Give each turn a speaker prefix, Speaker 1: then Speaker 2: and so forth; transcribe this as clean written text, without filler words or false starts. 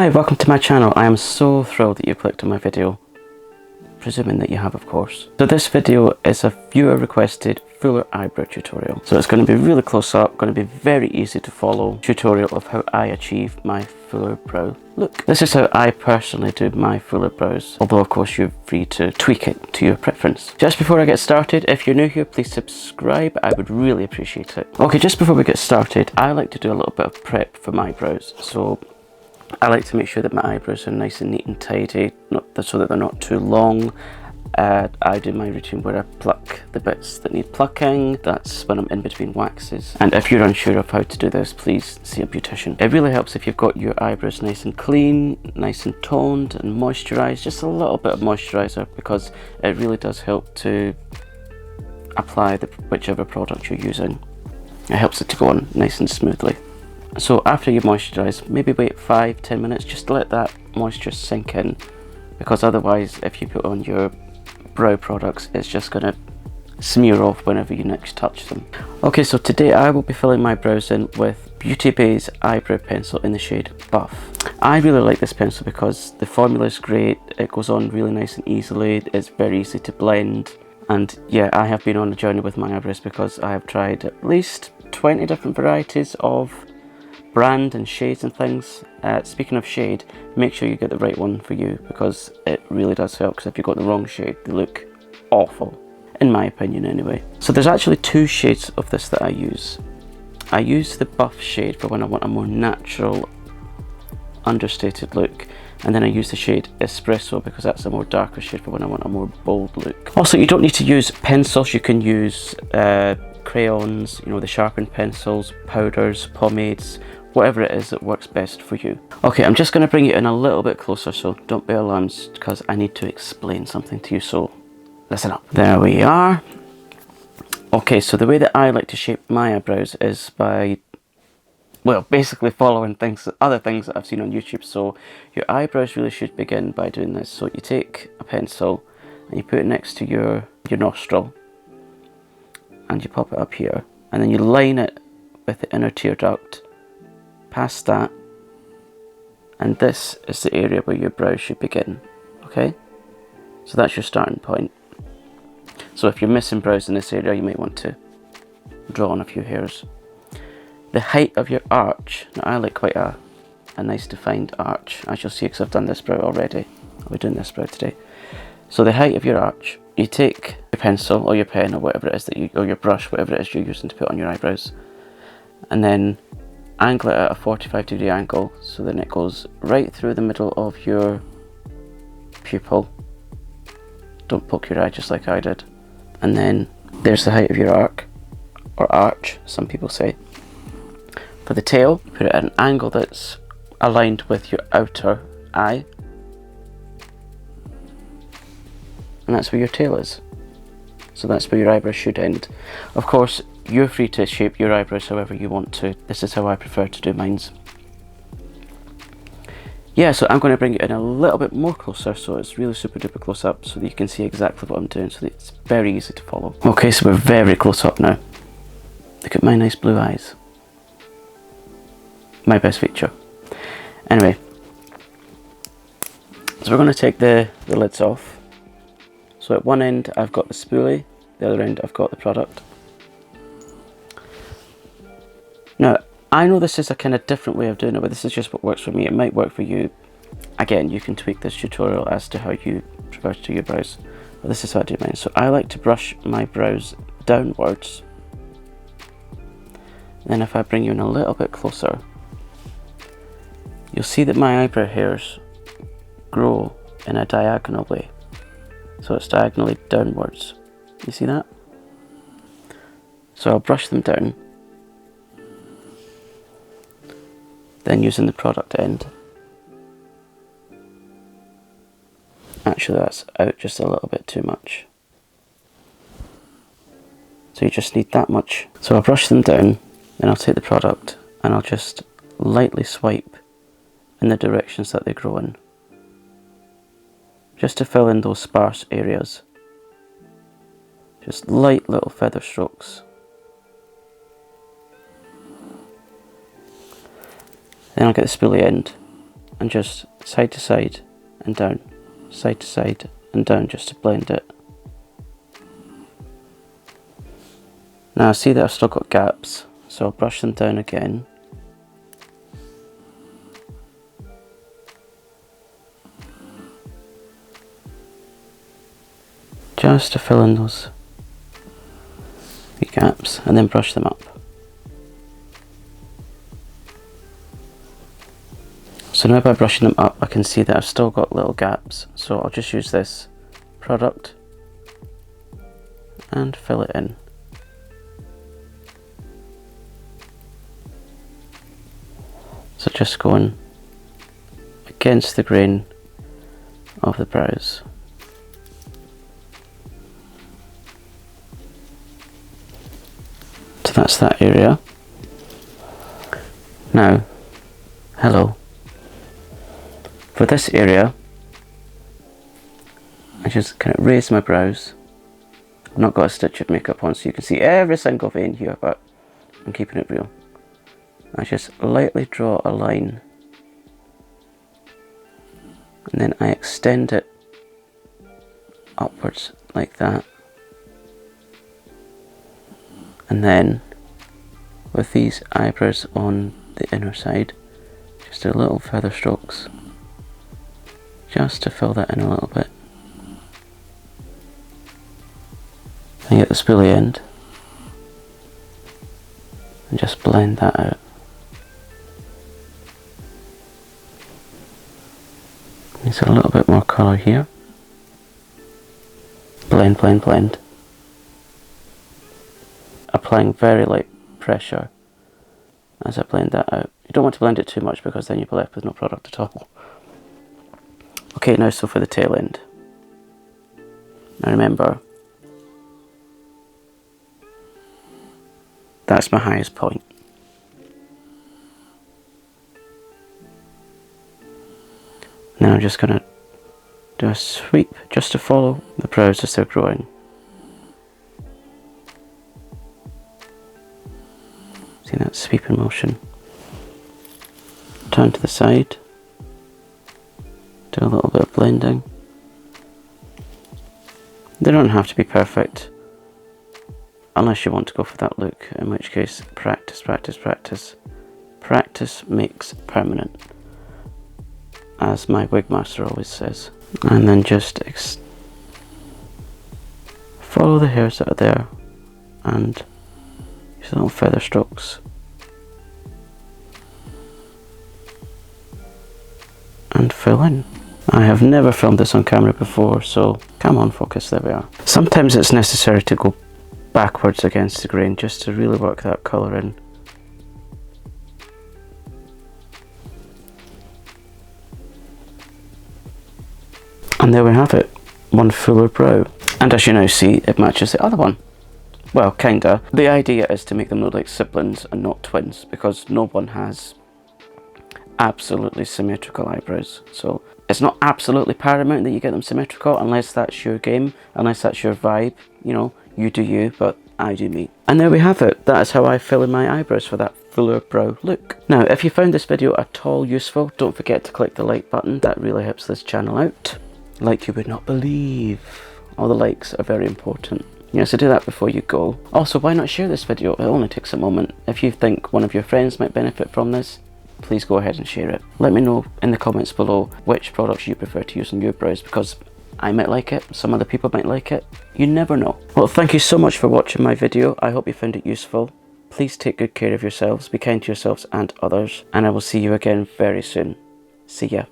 Speaker 1: Hi, welcome to my channel. I am so thrilled that you clicked on my video, presuming that you have, of course. So this video is a viewer requested fuller eyebrow tutorial. So it's going to be really close up, going to be very easy to follow tutorial of how I achieve my fuller brow look. This is how I personally do my fuller brows, although of course you're free to tweak it to your preference. Just before I get started, if you're new here, please subscribe. I would really appreciate it. Okay, just before we get started, I like to do a little bit of prep for my brows. So I like to make sure that my eyebrows are nice and neat and tidy, so that they're not too long. I do my routine where I pluck the bits that need plucking. That's when I'm in between waxes. And if you're unsure of how to do this, please see a beautician. It really helps if you've got your eyebrows nice and clean, nice and toned and moisturised. Just a little bit of moisturiser, because it really does help to apply whichever product you're using. It helps it to go on nice and smoothly. So after you moisturise, maybe wait 5-10 minutes just to let that moisture sink in, because otherwise if you put on your brow products, it's just going to smear off whenever you next touch them. Okay, so today I will be filling my brows in with Beauty Bay's eyebrow pencil in the shade Buff. I really like this pencil because the formula is great, it goes on really nice and easily, it's very easy to blend, and yeah, I have been on a journey with my eyebrows because I have tried at least 20 different varieties of brand and shades and things. Speaking of shade, make sure you get the right one for you, because it really does help, because if you've got the wrong shade, they look awful, in my opinion anyway. So there's actually two shades of this that I use. I use the Buff shade for when I want a more natural, understated look, and then I use the shade Espresso because that's a more darker shade for when I want a more bold look. Also, you don't need to use pencils, you can use crayons, you know, the sharpened pencils, powders, pomades, whatever it is that works best for you. Okay, I'm just going to bring you in a little bit closer, so don't be alarmed, because I need to explain something to you, so listen up. There we are. Okay, so the way that I like to shape my eyebrows is by, well, basically following other things that I've seen on YouTube. So your eyebrows really should begin by doing this. So you take a pencil and you put it next to your nostril, and you pop it up here, and then you line it with the inner tear duct, past that, and this is the area where your brows should begin. Okay, so that's your starting point. So if you're missing brows in this area, you might want to draw on a few hairs. The height of your arch, now I like quite a nice defined arch, as you'll see, because I've done this brow already. I'll be doing this brow today. So the height of your arch, you take your pencil or your pen or whatever it is or your brush, whatever it is you're using to put on your eyebrows, and then angle it at a 45-degree angle, so then it goes right through the middle of your pupil. Don't poke your eye just like I did. And then there's the height of your arc, or arch, some people say. For the tail, put it at an angle that's aligned with your outer eye, and that's where your tail is. So that's where your eyebrows should end. Of course, you're free to shape your eyebrows however you want to. This is how I prefer to do mine. Yeah, so I'm going to bring it in a little bit more closer, so it's really super duper close up, so that you can see exactly what I'm doing, so that it's very easy to follow. Okay, so we're very close up now. Look at my nice blue eyes. My best feature. Anyway, so we're going to take the lids off. So at one end I've got the spoolie, the other end I've got the product. Now, I know this is a kind of different way of doing it, but this is just what works for me. It might work for you. Again, you can tweak this tutorial as to how you prefer to do your brows, but this is how I do mine. So I like to brush my brows downwards. Then if I bring you in a little bit closer, you'll see that my eyebrow hairs grow in a diagonal way. So it's diagonally downwards. You see that? So I'll brush them down, then using the product end. Actually, that's out just a little bit too much. So you just need that much. So I'll brush them down, then I'll take the product and I'll just lightly swipe in the directions that they grow in, just to fill in those sparse areas. Just light little feather strokes. Then I'll get the spoolie end and just side to side and down, side to side and down, just to blend it. Now I see that I've still got gaps, so I'll brush them down again. Just to fill in those wee gaps, and then brush them up. So now by brushing them up, I can see that I've still got little gaps, so I'll just use this product and fill it in. So just going against the grain of the brows. So that's that area. Now, hello. For this area, I just kind of raise my brows. I've not got a stitch of makeup on, so you can see every single vein here, but I'm keeping it real. I just lightly draw a line, and then I extend it upwards like that, and then with these eyebrows on the inner side, just do little feather strokes just to fill that in a little bit. And get the spoolie end and just blend that out. Needs a little bit more colour here. Blend, blend, blend. Applying very light pressure as I blend that out. You don't want to blend it too much because then you'll be left with no product at all. Okay, now so for the tail end. Now remember, that's my highest point. Now I'm just going to do a sweep just to follow the brows as they're growing. See that sweeping motion? Turn to the side. Do a little bit of blending. They don't have to be perfect, unless you want to go for that look, in which case practice, practice, practice. Practice makes permanent, as my Wigmaster always says. And then just follow the hairs that are there and use little feather strokes. And fill in. I have never filmed this on camera before, so come on, focus, there we are. Sometimes it's necessary to go backwards against the grain just to really work that colour in. And there we have it, one fuller brow. And as you now see, it matches the other one. Well, kinda. The idea is to make them look like siblings and not twins, because no one has absolutely symmetrical eyebrows. So it's not absolutely paramount that you get them symmetrical unless that's your game, unless that's your vibe. You know, you do you, but I do me. And there we have it. That is how I fill in my eyebrows for that fuller brow look. Now, if you found this video at all useful, don't forget to click the like button. That really helps this channel out. Like you would not believe. All the likes are very important. Yeah, so do that before you go. Also, why not share this video? It only takes a moment. If you think one of your friends might benefit from this, please go ahead and share it. Let me know in the comments below which products you prefer to use on your brows, because I might like it, some other people might like it. You never know. Well, thank you so much for watching my video. I hope you found it useful. Please take good care of yourselves, be kind to yourselves and others, and I will see you again very soon. See ya.